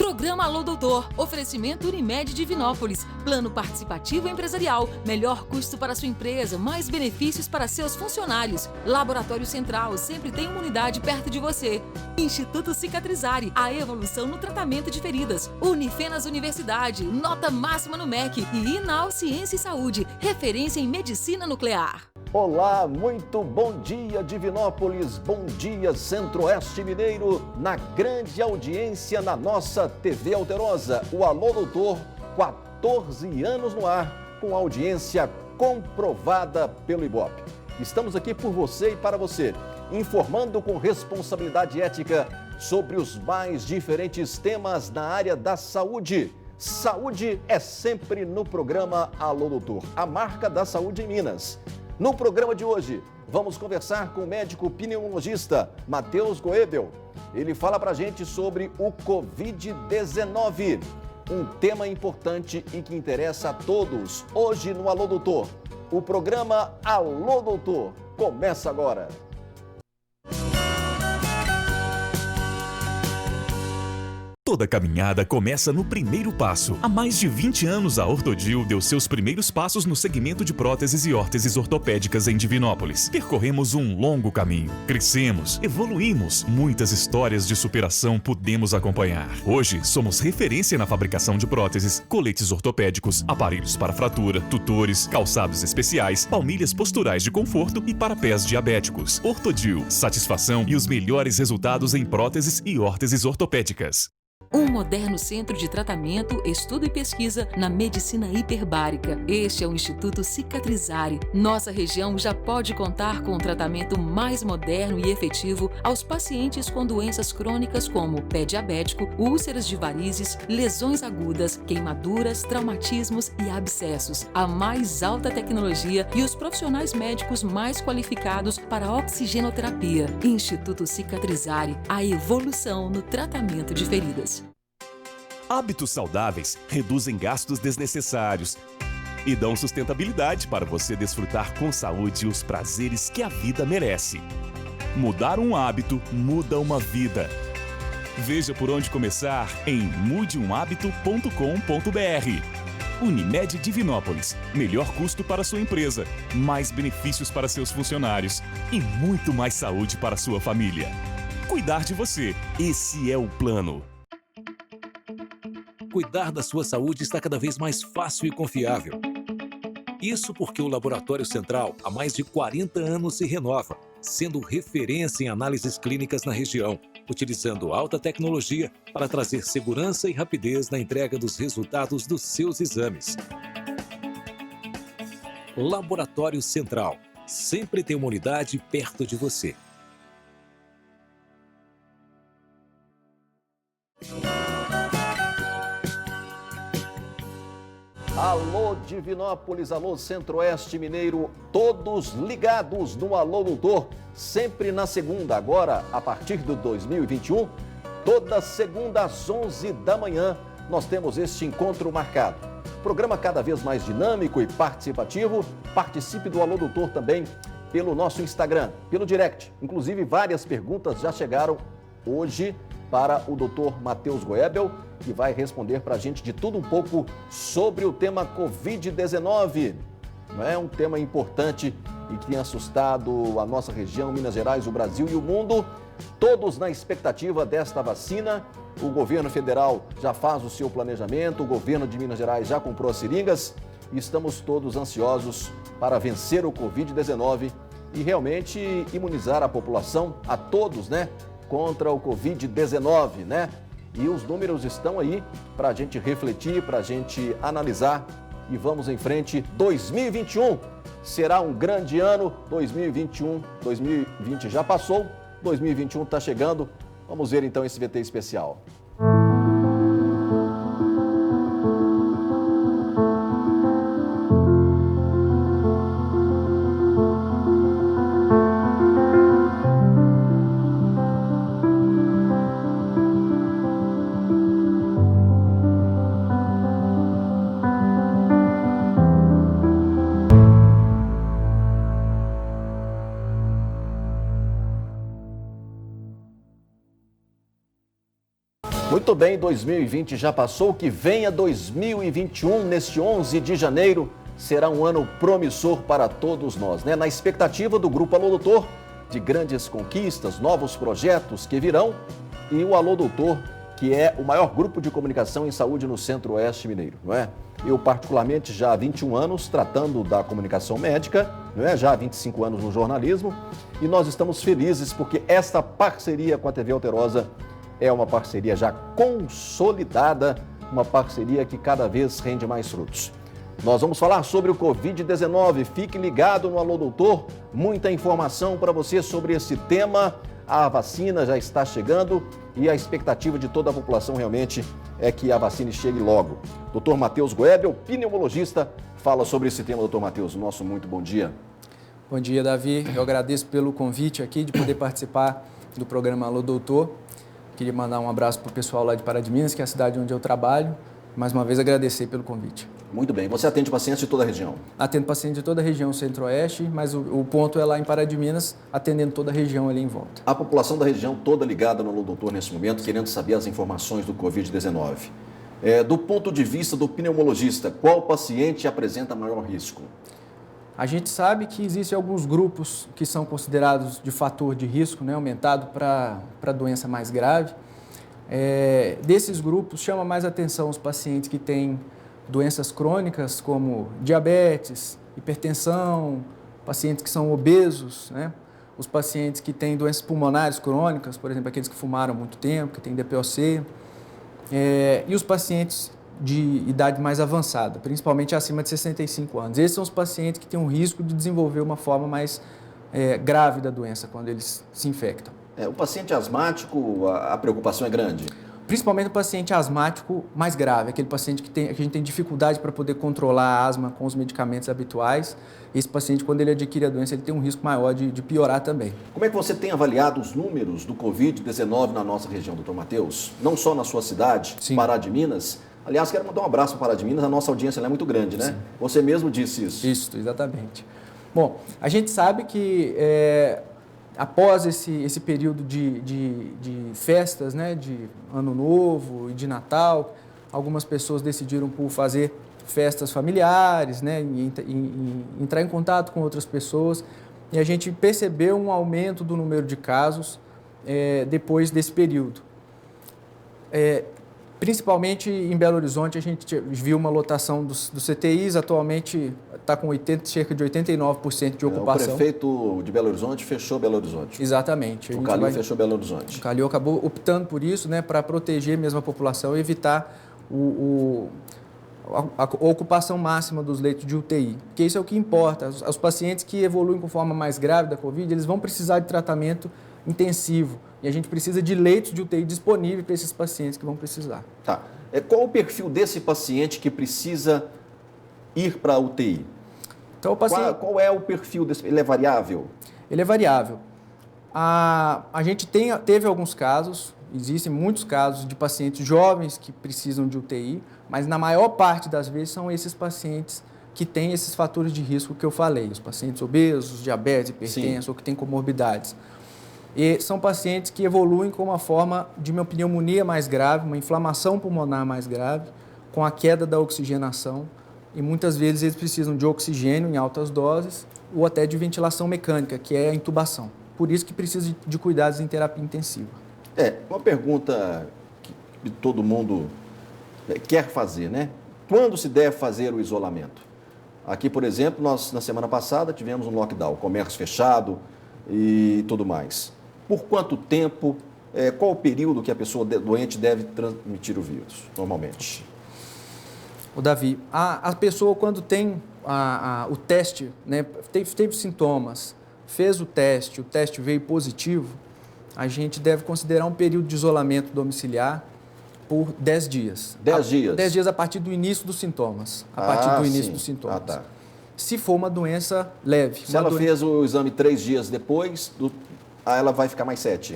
Programa Alô Doutor. Oferecimento Unimed Divinópolis. Plano participativo empresarial. Melhor custo para sua empresa, mais benefícios para seus funcionários. Laboratório Central, sempre tem uma unidade perto de você. Instituto Cicatrizare, a evolução no tratamento de feridas. Unifenas Universidade, nota máxima no MEC. E Inal Ciência e Saúde, referência em medicina nuclear. Olá, muito bom dia Divinópolis, bom dia Centro-Oeste Mineiro, na grande audiência na nossa TV Alterosa, o Alô Doutor, 14 anos no ar, com audiência comprovada pelo Ibope. Estamos aqui por você e para você, informando com responsabilidade ética sobre os mais diferentes temas na área da saúde. Saúde é sempre no programa Alô Doutor, a marca da saúde em Minas. No programa de hoje, vamos conversar com o médico pneumologista Matheus Goebel. Ele fala pra gente sobre o Covid-19, um tema importante e que interessa a todos. Hoje no Alô Doutor, o programa Alô Doutor começa agora. Toda caminhada começa no primeiro passo. Há mais de 20 anos, a Ortodil deu seus primeiros passos no segmento de próteses e órteses ortopédicas em Divinópolis. Percorremos um longo caminho. Crescemos, evoluímos. Muitas histórias de superação pudemos acompanhar. Hoje, somos referência na fabricação de próteses, coletes ortopédicos, aparelhos para fratura, tutores, calçados especiais, palmilhas posturais de conforto e para pés diabéticos. Ortodil, satisfação e os melhores resultados em próteses e órteses ortopédicas. Um moderno centro de tratamento, estudo e pesquisa na medicina hiperbárica. Este é o Instituto Cicatrizare. Nossa região já pode contar com um tratamento mais moderno e efetivo aos pacientes com doenças crônicas como pé diabético, úlceras de varizes, lesões agudas, queimaduras, traumatismos e abscessos. A mais alta tecnologia e os profissionais médicos mais qualificados para a oxigenoterapia. Instituto Cicatrizare, a evolução no tratamento de feridas. Hábitos saudáveis reduzem gastos desnecessários e dão sustentabilidade para você desfrutar com saúde os prazeres que a vida merece. Mudar um hábito muda uma vida. Veja por onde começar em mudeumhabito.com.br. Unimed Divinópolis. Melhor custo para sua empresa, mais benefícios para seus funcionários e muito mais saúde para sua família. Cuidar de você, esse é o plano. Cuidar da sua saúde está cada vez mais fácil e confiável. Isso porque o Laboratório Central, há mais de 40 anos, se renova, sendo referência em análises clínicas na região, utilizando alta tecnologia para trazer segurança e rapidez na entrega dos resultados dos seus exames. Laboratório Central, sempre tem uma unidade perto de você. Alô Divinópolis, alô Centro-Oeste Mineiro, todos ligados no Alô Doutor, sempre na segunda, agora a partir do 2021, toda segunda às 11 da manhã, nós temos este encontro marcado. Programa cada vez mais dinâmico e participativo, participe do Alô Doutor também pelo nosso Instagram, pelo direct. Inclusive várias perguntas já chegaram hoje para o Dr. Matheus Goebel, que vai responder para a gente de tudo um pouco sobre o tema Covid-19. Não é um tema importante e que tem assustado a nossa região, Minas Gerais, o Brasil e o mundo, todos na expectativa desta vacina. O governo federal já faz o seu planejamento, o governo de Minas Gerais já comprou as seringas e estamos todos ansiosos para vencer o Covid-19 e realmente imunizar a população, a todos, né, contra o Covid-19, né? E os números estão aí para a gente refletir, para a gente analisar e vamos em frente. 2021 será um grande ano, 2020 já passou, 2021 está chegando. Vamos ver então esse VT especial. Muito bem, 2020 já passou, que venha 2021, neste 11 de janeiro, será um ano promissor para todos nós, né? Na expectativa do Grupo Alô Doutor, de grandes conquistas, novos projetos que virão, e o Alô Doutor, que é o maior grupo de comunicação em saúde no Centro-Oeste Mineiro, não é? Eu, particularmente, já há 21 anos tratando da comunicação médica, não é? Já há 25 anos no jornalismo, e nós estamos felizes porque esta parceria com a TV Alterosa é uma parceria já consolidada, uma parceria que cada vez rende mais frutos. Nós vamos falar sobre o Covid-19. Fique ligado no Alô Doutor, muita informação para você sobre esse tema. A vacina já está chegando e a expectativa de toda a população realmente é que a vacina chegue logo. Dr. Matheus Goebel, pneumologista, fala sobre esse tema. Dr. Matheus, nosso muito bom dia. Bom dia, Davi. Eu agradeço pelo convite aqui de poder participar do programa Alô Doutor. Queria mandar um abraço para o pessoal lá de Pará de Minas, que é a cidade onde eu trabalho. Mais uma vez, agradecer pelo convite. Muito bem. Você atende pacientes de toda a região? Atendo pacientes de toda a região Centro-Oeste, mas o ponto é lá em Pará de Minas, atendendo toda a região ali em volta. A população da região toda ligada no Alô Doutor nesse momento, querendo saber as informações do Covid-19. Do ponto de vista do pneumologista, qual paciente apresenta maior risco? A gente sabe que existem alguns grupos que são considerados de fator de risco, né, aumentado para doença mais grave. Desses grupos, chama mais atenção os pacientes que têm doenças crônicas, como diabetes, hipertensão, pacientes que são obesos, né? Os pacientes que têm doenças pulmonares crônicas, por exemplo, aqueles que fumaram há muito tempo, que têm DPOC, e os pacientes de idade mais avançada, principalmente acima de 65 anos. Esses são os pacientes que têm um risco de desenvolver uma forma mais grave da doença quando eles se infectam. O paciente asmático, a preocupação é grande? Principalmente o paciente asmático mais grave, aquele paciente que a gente tem dificuldade para poder controlar a asma com os medicamentos habituais. Esse paciente, quando ele adquire a doença, ele tem um risco maior de piorar também. Como é que você tem avaliado os números do Covid-19 na nossa região, doutor Matheus? Não só na sua cidade, sim, Pará de Minas. Aliás, quero mandar um abraço para Pará de Minas, a nossa audiência é muito grande, né? Sim. Você mesmo disse isso. Isso, exatamente. Bom, a gente sabe que após esse período de festas, né, de Ano Novo e de Natal, algumas pessoas decidiram por fazer festas familiares, né, e entrar em contato com outras pessoas, e a gente percebeu um aumento do número de casos depois desse período. Principalmente em Belo Horizonte, a gente viu uma lotação dos CTIs, atualmente está com cerca de 89% de ocupação. O prefeito de Belo Horizonte fechou Belo Horizonte. Exatamente. O Calil fechou Belo Horizonte. O Calil acabou optando por isso, né, para proteger mesmo a população e evitar a ocupação máxima dos leitos de UTI, porque isso é o que importa. Os pacientes que evoluem com forma mais grave da Covid, eles vão precisar de tratamento intensivo. E a gente precisa de leitos de UTI disponíveis para esses pacientes que vão precisar. Tá. Qual o perfil desse paciente que precisa ir para a UTI? Então, o paciente... Qual é o perfil desse? Ele é variável? Ele é variável. A gente teve alguns casos, existem muitos casos de pacientes jovens que precisam de UTI, mas na maior parte das vezes são esses pacientes que têm esses fatores de risco que eu falei, os pacientes obesos, diabetes, hipertensos, ou que têm comorbidades. E são pacientes que evoluem com uma forma de uma pneumonia mais grave, uma inflamação pulmonar mais grave, com a queda da oxigenação, e muitas vezes eles precisam de oxigênio em altas doses ou até de ventilação mecânica, que é a intubação. Por isso que precisa de cuidados em terapia intensiva. Uma pergunta que todo mundo quer fazer, né? Quando se deve fazer o isolamento? Aqui, por exemplo, nós na semana passada tivemos um lockdown, comércio fechado e tudo mais. Por quanto tempo, qual o período que a pessoa doente deve transmitir o vírus, normalmente? O Davi, a pessoa quando tem o teste, né, teve sintomas, fez o teste veio positivo, a gente deve considerar um período de isolamento domiciliar por 10 dias. 10 dias? 10 dias a partir do início dos sintomas. Dos sintomas. Tá. Se for uma doença leve. Se ela fez o exame 3 dias depois, ela vai ficar mais 7.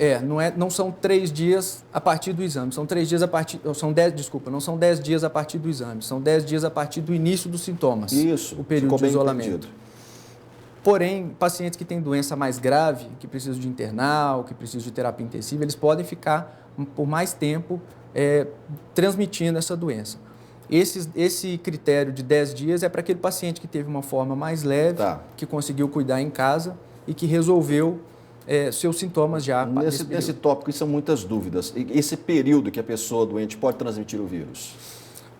Não são 3 dias a partir do exame, são 3 dias a partir... não são 10 dias a partir do exame, são 10 dias a partir do início dos sintomas. Isso, o período de isolamento. Entendido. Porém, pacientes que têm doença mais grave, que precisam de internal, que precisam de terapia intensiva, eles podem ficar por mais tempo transmitindo essa doença. Esse critério de 10 dias é para aquele paciente que teve uma forma mais leve, que conseguiu cuidar em casa e que resolveu seus sintomas já. Nesse tópico, são muitas dúvidas. Esse período que a pessoa doente pode transmitir o vírus?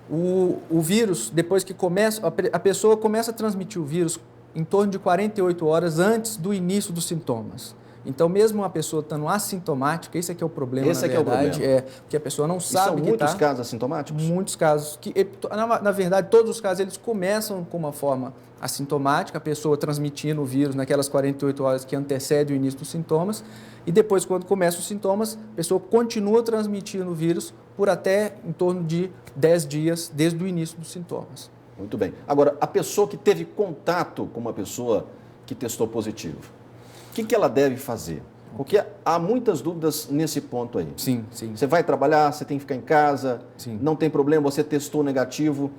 O vírus, depois que a pessoa começa a transmitir o vírus em torno de 48 horas antes do início dos sintomas. Então, mesmo uma pessoa estando assintomática, esse aqui é o problema, na verdade, porque a pessoa não sabe que está... São muitos casos assintomáticos? Muitos casos. Na verdade, todos os casos, eles começam com uma forma assintomática, a pessoa transmitindo o vírus naquelas 48 horas que antecedem o início dos sintomas, e depois, quando começam os sintomas, a pessoa continua transmitindo o vírus por até em torno de 10 dias desde o início dos sintomas. Muito bem. Agora, a pessoa que teve contato com uma pessoa que testou positivo, o que ela deve fazer? Porque há muitas dúvidas nesse ponto aí. Sim. Você vai trabalhar, você tem que ficar em casa, não tem problema, você testou negativo.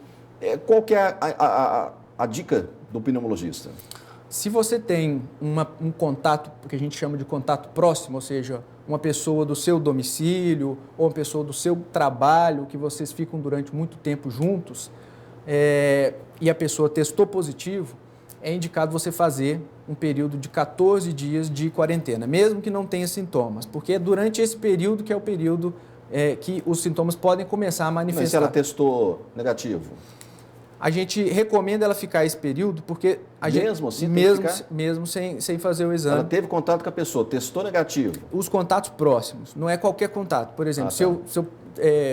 Qual que é a dica do pneumologista? Se você tem um contato, que a gente chama de contato próximo, ou seja, uma pessoa do seu domicílio ou uma pessoa do seu trabalho, que vocês ficam durante muito tempo juntos, e a pessoa testou positivo, é indicado você fazer um período de 14 dias de quarentena, mesmo que não tenha sintomas, porque é durante esse período que é o período que os sintomas podem começar a manifestar. Mas se ela testou negativo? A gente recomenda ela ficar esse período, porque mesmo sem fazer o exame. Ela teve contato com a pessoa, testou negativo? Os contatos próximos, não é qualquer contato. Por exemplo, se eu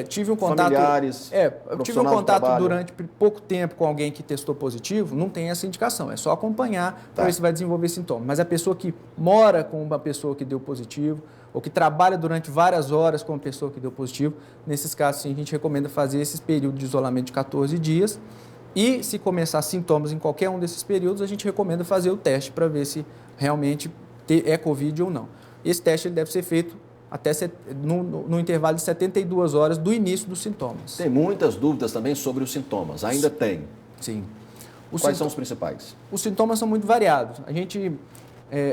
tive um contato... Familiares, eu tive um contato durante pouco tempo com alguém que testou positivo, não tem essa indicação. É só acompanhar para ver se vai desenvolver sintomas. Mas a pessoa que mora com uma pessoa que deu positivo, ou que trabalha durante várias horas com uma pessoa que deu positivo, nesses casos, sim, a gente recomenda fazer esse período de isolamento de 14 dias. E se começar sintomas em qualquer um desses períodos, a gente recomenda fazer o teste para ver se realmente é Covid ou não. Esse teste ele deve ser feito até no intervalo de 72 horas do início dos sintomas. Tem muitas dúvidas também sobre os sintomas, ainda tem. Sim. Quais são os principais? Os sintomas são muito variados.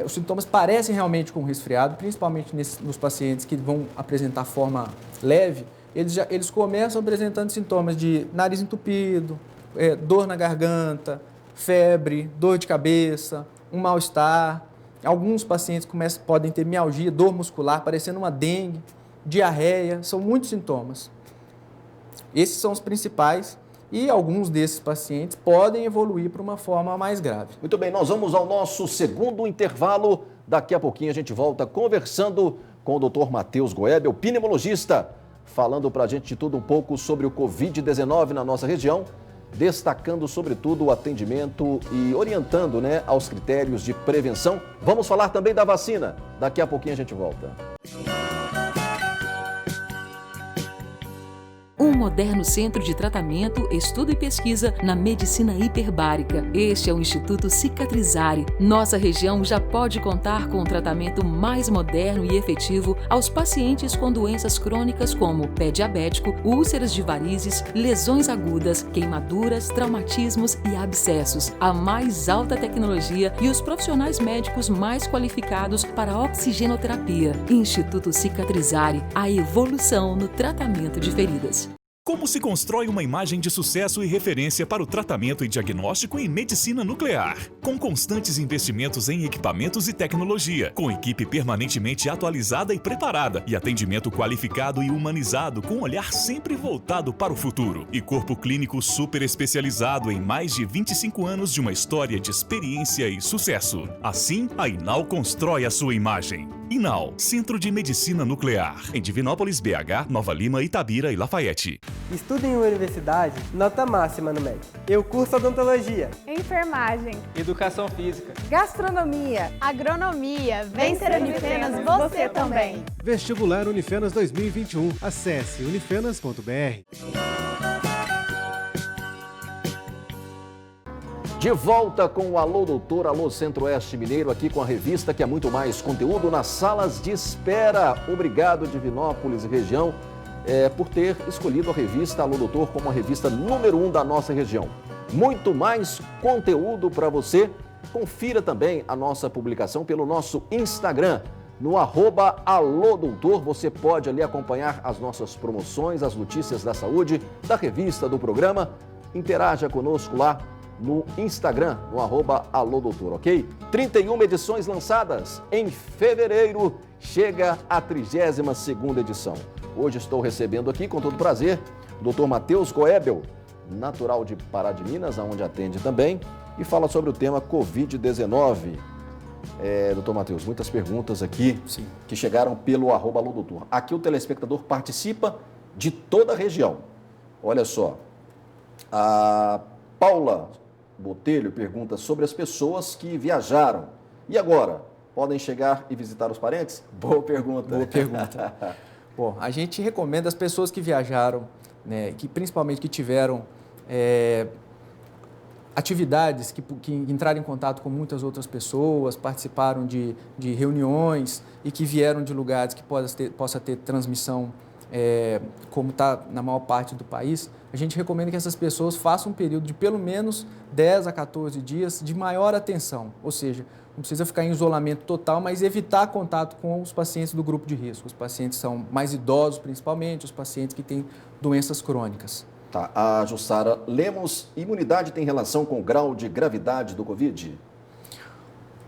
Os sintomas parecem realmente com resfriado, principalmente nos pacientes que vão apresentar forma leve, eles começam apresentando sintomas de nariz entupido, dor na garganta, febre, dor de cabeça, um mal-estar. Alguns pacientes podem ter mialgia, dor muscular, parecendo uma dengue, diarreia, são muitos sintomas. Esses são os principais e alguns desses pacientes podem evoluir para uma forma mais grave. Muito bem, nós vamos ao nosso segundo intervalo. Daqui a pouquinho a gente volta conversando com o Dr. Matheus Goebel, pneumologista, falando para a gente de tudo um pouco sobre o Covid-19 na nossa região, destacando, sobretudo, o atendimento e orientando, aos critérios de prevenção. Vamos falar também da vacina. Daqui a pouquinho a gente volta. Um moderno centro de tratamento, estudo e pesquisa na medicina hiperbárica. Este é o Instituto Cicatrizare. Nossa região já pode contar com um tratamento mais moderno e efetivo aos pacientes com doenças crônicas como pé diabético, úlceras de varizes, lesões agudas, queimaduras, traumatismos e abscessos. A mais alta tecnologia e os profissionais médicos mais qualificados para a oxigenoterapia. Instituto Cicatrizare, a evolução no tratamento de feridas. Como se constrói uma imagem de sucesso e referência para o tratamento e diagnóstico em medicina nuclear? Com constantes investimentos em equipamentos e tecnologia, com equipe permanentemente atualizada e preparada, e atendimento qualificado e humanizado com um olhar sempre voltado para o futuro, e corpo clínico super especializado em mais de 25 anos de uma história de experiência e sucesso. Assim, a Inal constrói a sua imagem. Inal, Centro de Medicina Nuclear, em Divinópolis, BH, Nova Lima, Itabira e Lafayette. Estudo em universidade, nota máxima no MEC. Eu curso odontologia, enfermagem, educação física, gastronomia, agronomia. Vem ser Unifenas você também. Vestibular Unifenas 2021. Acesse unifenas.br. De volta com o Alô Doutor, Alô Centro-Oeste Mineiro, aqui com a revista que é muito mais conteúdo nas salas de espera. Obrigado, Divinópolis e região, por ter escolhido a revista Alô Doutor como a revista número 1 da nossa região. Muito mais conteúdo para você. Confira também a nossa publicação pelo nosso Instagram. no @alodoutor. Você pode ali acompanhar as nossas promoções, as notícias da saúde, da revista, do programa. Interaja conosco lá no Instagram, no @alodoutor, ok? 31 edições lançadas. Em fevereiro, chega a 32ª edição. Hoje estou recebendo aqui, com todo prazer, o Dr. Matheus Goebel, natural de Pará de Minas, onde atende também, e fala sobre o tema Covid-19. Doutor Matheus, muitas perguntas aqui que chegaram pelo @alodoutor. Aqui o telespectador participa de toda a região. Olha só, a Paula Botelho pergunta sobre as pessoas que viajaram. E agora? Podem chegar e visitar os parentes? Boa pergunta. Boa pergunta. Bom, a gente recomenda as pessoas que viajaram, né, que principalmente que tiveram atividades que entraram em contato com muitas outras pessoas, participaram de reuniões e que vieram de lugares que possa ter transmissão, como está na maior parte do país. A gente recomenda que essas pessoas façam um período de pelo menos 10 a 14 dias de maior atenção, ou seja, não precisa ficar em isolamento total, mas evitar contato com os pacientes do grupo de risco. Os pacientes são mais idosos, principalmente, os pacientes que têm doenças crônicas. Tá. A Jussara Lemos, imunidade tem relação com o grau de gravidade do Covid?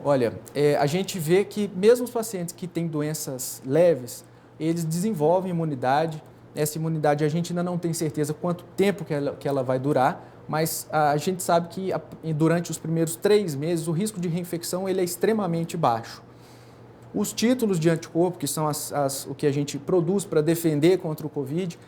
Olha, a gente vê que mesmo os pacientes que têm doenças leves, eles desenvolvem imunidade. Essa imunidade a gente ainda não tem certeza quanto tempo que ela vai durar, mas a gente sabe que durante os primeiros 3 meses o risco de reinfecção ele é extremamente baixo. Os títulos de anticorpo, que são o que a gente produz para defender contra o Covid,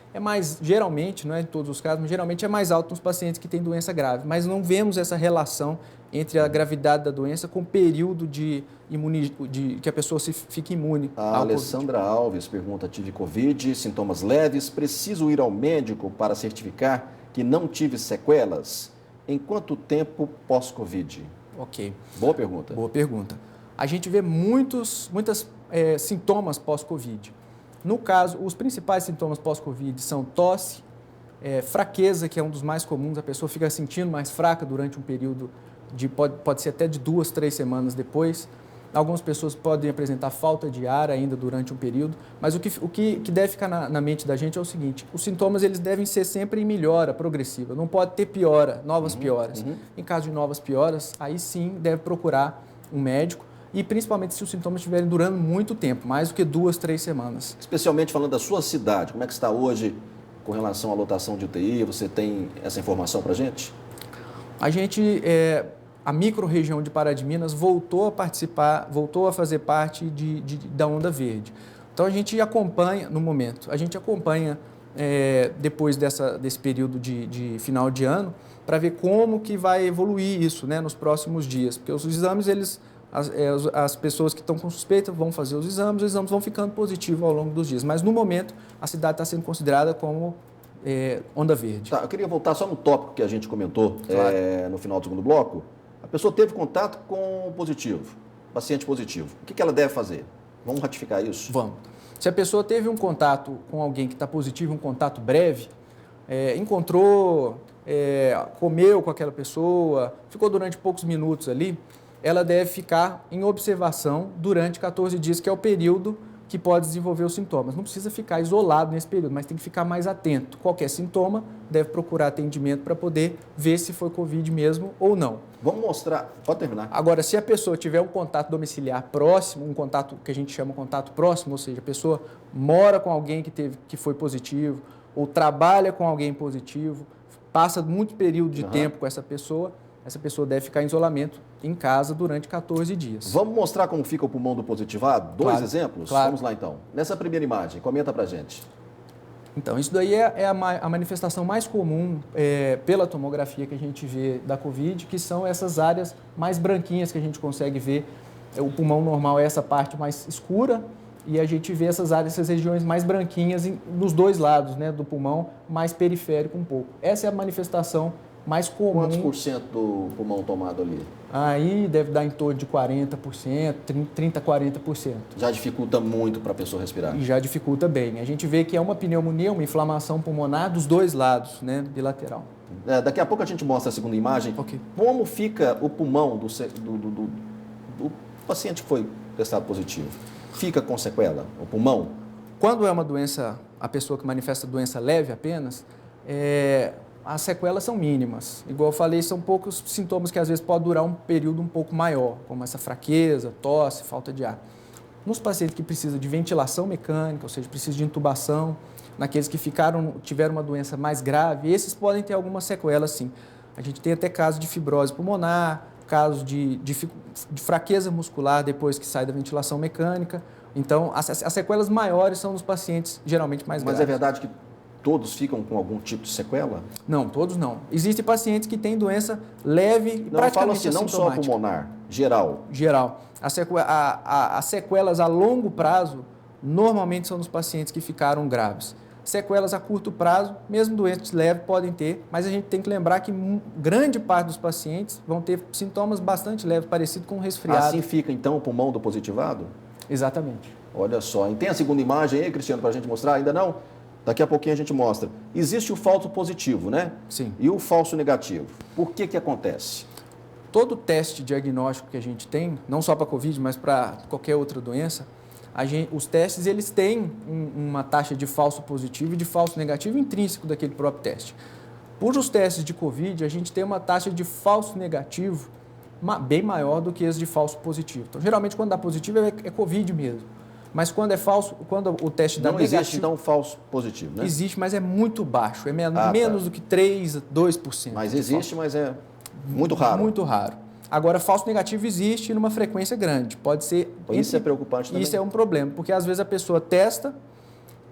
geralmente, não é em todos os casos, mas geralmente é mais alto nos pacientes que têm doença grave. Mas não vemos essa relação entre a gravidade da doença com o período que a pessoa fique imune a ao Alessandra COVID. Alves pergunta, tive Covid, sintomas leves, preciso ir ao médico para certificar que não tive sequelas? Em quanto tempo pós-Covid? Ok. Boa pergunta. Boa pergunta. A gente vê muitos sintomas pós-Covid. No caso, os principais sintomas pós-Covid são tosse, fraqueza, que é um dos mais comuns, a pessoa fica sentindo mais fraca durante um período pode ser até de 2, 3 semanas depois. Algumas pessoas podem apresentar falta de ar ainda durante um período, mas o que deve ficar na mente da gente é o seguinte, os sintomas eles devem ser sempre em melhora progressiva, não pode ter piora, novas pioras. Em caso de novas pioras, aí sim deve procurar um médico, e principalmente se os sintomas estiverem durando muito tempo, mais do que 2, 3 semanas. Especialmente falando da sua cidade, como é que está hoje com relação à lotação de UTI? Você tem essa informação para a gente? A micro-região de Pará de Minas voltou a participar, voltou a fazer parte da onda verde. Então a gente acompanha, no momento, depois desse período de final de ano, para ver como que vai evoluir isso, né, nos próximos dias, porque os exames, as pessoas que estão com suspeita vão fazer os exames vão ficando positivos ao longo dos dias, mas no momento a cidade está sendo considerada como onda verde. Tá, eu queria voltar só no tópico que a gente comentou no final do segundo bloco. A pessoa teve contato com positivo, paciente positivo. O que ela deve fazer? Vamos ratificar isso? Vamos. Se a pessoa teve um contato com alguém que está positivo, um contato breve, comeu com aquela pessoa, ficou durante poucos minutos ali, ela deve ficar em observação durante 14 dias, que é o período que pode desenvolver os sintomas. Não precisa ficar isolado nesse período, mas tem que ficar mais atento. Qualquer sintoma, deve procurar atendimento para poder ver se foi Covid mesmo ou não. Vamos mostrar, pode terminar. Agora, se a pessoa tiver um contato domiciliar próximo, um contato que a gente chama de contato próximo, ou seja, a pessoa mora com alguém que foi positivo, ou trabalha com alguém positivo, passa muito período de tempo com essa pessoa deve ficar em isolamento em casa durante 14 dias. Vamos mostrar como fica o pulmão do positivado? Dois exemplos? Claro. Vamos lá então. Nessa primeira imagem, comenta pra gente. Então, isso daí é a manifestação mais comum pela tomografia que a gente vê da Covid, que são essas áreas mais branquinhas que a gente consegue ver. O pulmão normal é essa parte mais escura e a gente vê essas áreas, essas regiões mais branquinhas nos dois lados, né, do pulmão, mais periférico um pouco. Essa é a manifestação mais comum. Quantos por cento do pulmão tomado ali? Aí deve dar em torno de 40%, 30%, 40%. Já dificulta muito para a pessoa respirar? E já dificulta bem. A gente vê que é uma pneumonia, uma inflamação pulmonar dos dois lados, né, bilateral. Daqui a pouco a gente mostra a segunda imagem. Okay. Como fica o pulmão do paciente que foi testado positivo? fica com sequela? O pulmão? Quando é uma doença, a pessoa que manifesta doença leve apenas, as sequelas são mínimas. Igual eu falei, são poucos sintomas que às vezes podem durar um período um pouco maior, como essa fraqueza, tosse, falta de ar. Nos pacientes que precisam de ventilação mecânica, ou seja, precisam de intubação, naqueles que tiveram uma doença mais grave, esses podem ter algumas sequelas, sim. A gente tem até casos de fibrose pulmonar, casos de fraqueza muscular depois que sai da ventilação mecânica. Então, as sequelas maiores são nos pacientes geralmente mais graves. Mas é verdade que todos ficam com algum tipo de sequela? Não, todos não. Existem pacientes que têm doença leve e não, praticamente assim, não só pulmonar, geral. Geral. As sequelas a longo prazo normalmente são nos pacientes que ficaram graves. Sequelas a curto prazo, mesmo doentes leves podem ter, mas a gente tem que lembrar que grande parte dos pacientes vão ter sintomas bastante leves, parecido com um resfriado. Assim fica, então, o pulmão do positivado? Exatamente. Olha só. E tem a segunda imagem aí, Cristiano, para a gente mostrar? Ainda não? Daqui a pouquinho a gente mostra. Existe o falso positivo, né? Sim. E o falso negativo. Por que acontece? Todo teste diagnóstico que a gente tem, não só para Covid, mas para qualquer outra doença, os testes eles têm uma taxa de falso positivo e de falso negativo intrínseco daquele próprio teste. Por os testes de Covid, a gente tem uma taxa de falso negativo bem maior do que as de falso positivo. Então, geralmente, quando dá positivo, é Covid mesmo. Mas quando é falso, quando o teste dá negativo... Não existe, então, falso positivo, né? Existe, mas é muito baixo. É menos do que 3%, 2%. Mas existe, mas é muito raro. Muito raro. Agora, falso negativo existe numa frequência grande. Pode ser... Isso é preocupante também. Isso é um problema, porque às vezes a pessoa testa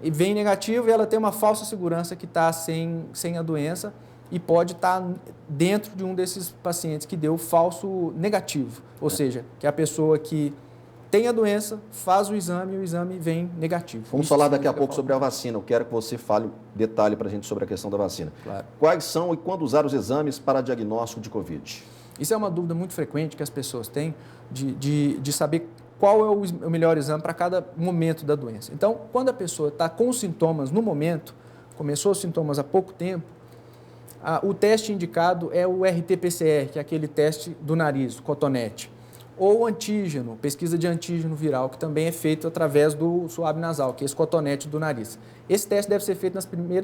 e vem negativo e ela tem uma falsa segurança que está sem a doença e pode estar dentro de um desses pacientes que deu falso negativo. Ou seja, que é a pessoa que tem a doença, faz o exame e o exame vem negativo. Vamos falar daqui a pouco sobre a vacina. Eu quero que você fale detalhe para a gente sobre a questão da vacina. Claro. Quais são e quando usar os exames para diagnóstico de Covid? Isso é uma dúvida muito frequente que as pessoas têm de saber qual é o melhor exame para cada momento da doença. Então, quando a pessoa está com sintomas no momento, começou os sintomas há pouco tempo, o teste indicado é o RT-PCR, que é aquele teste do nariz, cotonete, ou antígeno, pesquisa de antígeno viral, que também é feito através do suave nasal, que é esse cotonete do nariz. Esse teste deve ser feito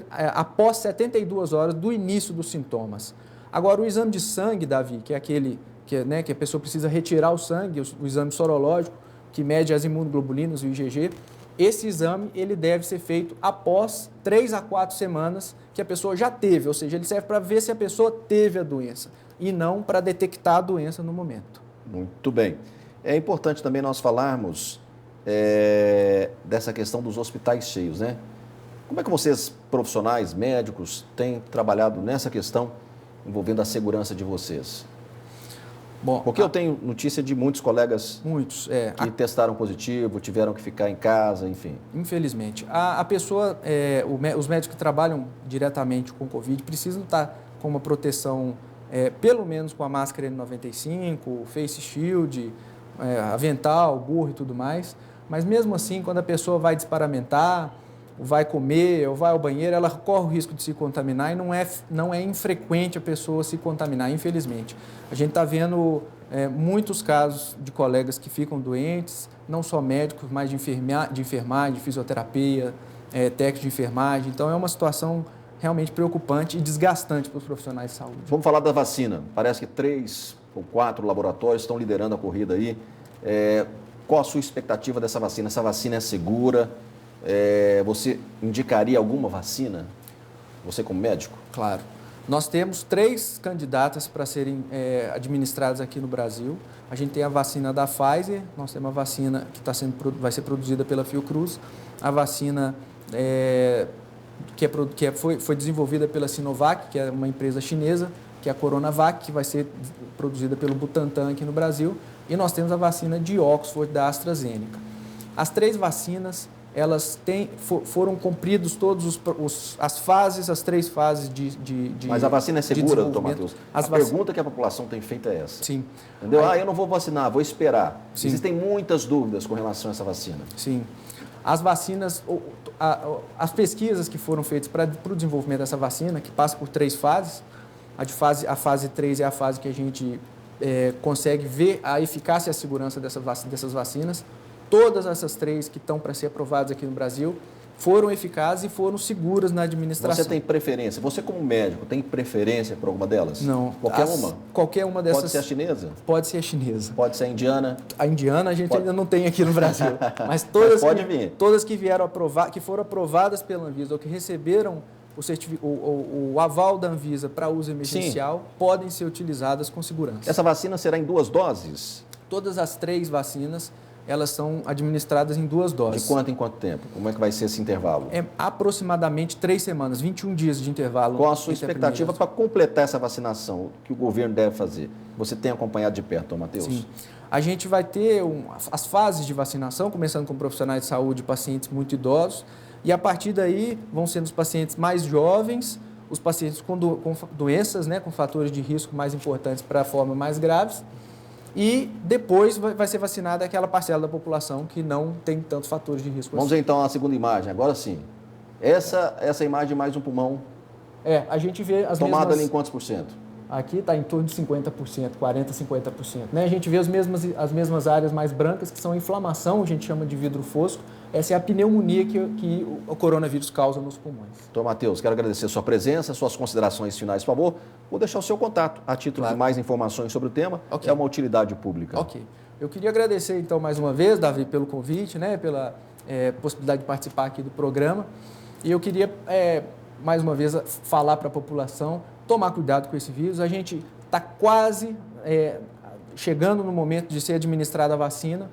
após 72 horas do início dos sintomas. Agora, o exame de sangue, Davi, que é aquele que a pessoa precisa retirar o sangue, o exame sorológico, que mede as imunoglobulinas, o IgG, esse exame ele deve ser feito após 3 a 4 semanas que a pessoa já teve, ou seja, ele serve para ver se a pessoa teve a doença e não para detectar a doença no momento. Muito bem. É importante também nós falarmos dessa questão dos hospitais cheios, né? Como é que vocês, profissionais, médicos, têm trabalhado nessa questão envolvendo a segurança de vocês? Bom, porque eu tenho notícia de muitos colegas que testaram positivo, tiveram que ficar em casa, enfim. Infelizmente. A pessoa, os médicos que trabalham diretamente com Covid precisam estar com uma proteção, pelo menos com a máscara N95, face shield, avental, gorro e tudo mais. Mas mesmo assim, quando a pessoa vai desparamentar, vai comer ou vai ao banheiro, ela corre o risco de se contaminar e não é infrequente a pessoa se contaminar, infelizmente. A gente está vendo muitos casos de colegas que ficam doentes, não só médicos, mas de enfermagem, de fisioterapia, técnicos de enfermagem. Então, é uma situação realmente preocupante e desgastante para os profissionais de saúde. Vamos falar da vacina. Parece que 3 ou 4 laboratórios estão liderando a corrida aí. Qual a sua expectativa dessa vacina? Essa vacina é segura? Você indicaria alguma vacina? Você como médico? Claro. Nós temos 3 candidatas para serem administradas aqui no Brasil. A gente tem a vacina da Pfizer, nós temos a vacina que vai ser produzida pela Fiocruz, a vacina foi desenvolvida pela Sinovac, que é uma empresa chinesa, que é a Coronavac, que vai ser produzida pelo Butantan aqui no Brasil, e nós temos a vacina de Oxford, da AstraZeneca. As 3 vacinas, elas foram cumpridos todas as fases, as 3 fases de Mas a vacina é segura, doutor Matheus? A pergunta que a população tem feito é essa. Sim. Entendeu? Eu não vou vacinar, vou esperar. Sim. Existem muitas dúvidas com relação a essa vacina. Sim. As vacinas, as pesquisas que foram feitas para o desenvolvimento dessa vacina, que passa por 3 fases, a fase 3 é a fase que a gente consegue ver a eficácia e a segurança dessas vacinas. todas essas 3 que estão para ser aprovadas aqui no Brasil foram eficazes e foram seguras na administração. Você tem preferência? Você como médico tem preferência por alguma delas? Não. Qualquer uma? Qualquer uma dessas. Pode ser a chinesa? Pode ser a chinesa. Pode ser a indiana? A indiana a gente ainda não tem aqui no Brasil. Mas todas que vieram que foram aprovadas pela Anvisa ou que receberam o aval da Anvisa para uso emergencial, podem ser utilizadas com segurança. Essa vacina será em 2 doses? Todas as 3 vacinas, elas são administradas em 2 doses. De quanto em quanto tempo? Como é que vai ser esse intervalo? É aproximadamente 3 semanas, 21 dias de intervalo. Qual a sua expectativa para completar essa vacinação? O que o governo deve fazer? Você tem acompanhado de perto, Matheus? Sim. A gente vai ter as fases de vacinação, começando com profissionais de saúde e pacientes muito idosos, e a partir daí vão sendo os pacientes mais jovens, os pacientes com doenças, né, com fatores de risco mais importantes para a forma mais graves, e depois vai ser vacinada aquela parcela da população que não tem tantos fatores de risco. Vamos ver então a segunda imagem, agora sim. Essa imagem mais um pulmão. A gente vê as tomada mesmas... ali em quantos por cento? Aqui está em torno de 50%, 40%, 50%. Né? A gente vê as mesmas áreas mais brancas, que são a inflamação, a gente chama de vidro fosco. Essa é a pneumonia que o coronavírus causa nos pulmões. Doutor Matheus, quero agradecer a sua presença, suas considerações finais, por favor. Vou deixar o seu contato a título de mais informações sobre o tema, que é uma utilidade pública. Ok. Eu queria agradecer, então, mais uma vez, Davi, pelo convite, né, pela possibilidade de participar aqui do programa. E eu queria, mais uma vez, falar para a população tomar cuidado com esse vírus. A gente está quase chegando no momento de ser administrada a vacina.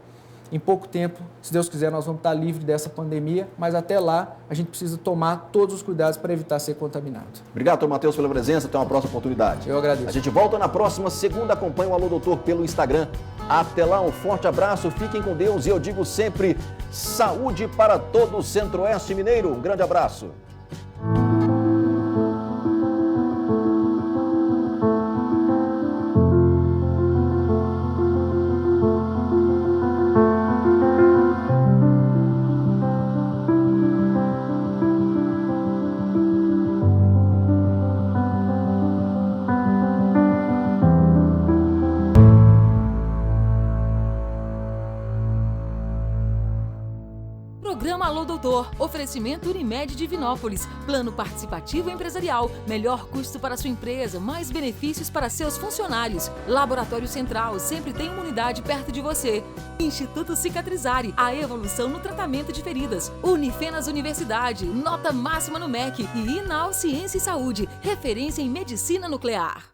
Em pouco tempo, se Deus quiser, nós vamos estar livres dessa pandemia, mas até lá a gente precisa tomar todos os cuidados para evitar ser contaminado. Obrigado, doutor Matheus, pela presença. Até uma próxima oportunidade. Eu agradeço. A gente volta na próxima segunda. Acompanhe o Alô Doutor pelo Instagram. Até lá, um forte abraço, fiquem com Deus e eu digo sempre, saúde para todo o Centro-Oeste Mineiro. Um grande abraço. Programa Alô Doutor, oferecimento Unimed Divinópolis, plano participativo empresarial, melhor custo para sua empresa, mais benefícios para seus funcionários. Laboratório Central, sempre tem uma unidade perto de você. Instituto Cicatrizare, a evolução no tratamento de feridas. Unifenas Universidade, nota máxima no MEC. E Inal Ciência e Saúde, referência em medicina nuclear.